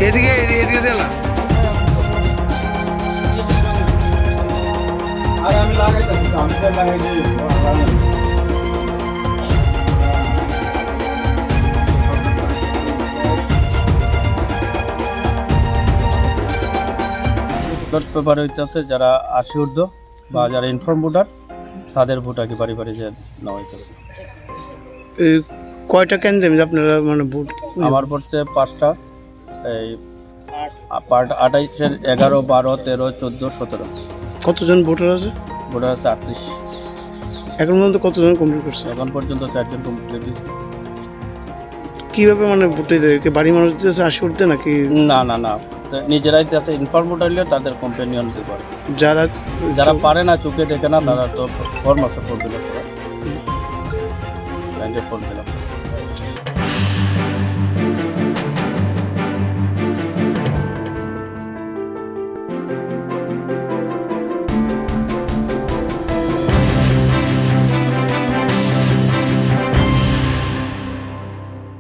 এদিকে এদিকে দিলাম আর আমি লাগাইতেছি আমি তো লাগাই দিই ব্যালট পেপার হইতেছে যারা 80 ঊর্ধ্ব বা যারা ইনফর্ম ভোটার তাদের ভোট আগে বাড়ি বাড়ি যে নেওয়া হইতেছে। কয়টা কেন্দ্রে আপনারা মানে ভোট? আমার পড়ছে 5টা, এই 28-এর 11, 12, 13, 14, 17। কতজন ভোটার আছে? ভোটার আছে 38। এখন পর্যন্ত কতজন কমপ্লিট করছে? এখন পর্যন্ত 4 জন কমপ্লিট হয়েছে। কীভাবে মানে ভোটে দেয়? বাড়ি মানুষ দিতেছে 80 ঊর্ধ্বে নাকি? না না না, নিজেরাই আছে ইনফর্ম ভোটার হলে তাদের কম্পেনিয়ন দিতে পারে। যারা যারা পারে না, চোখে দেখে না, তারা তো ফর্ম আছে, ফর্ম দিলে ব্যাংকে ফর্ম দিলাম।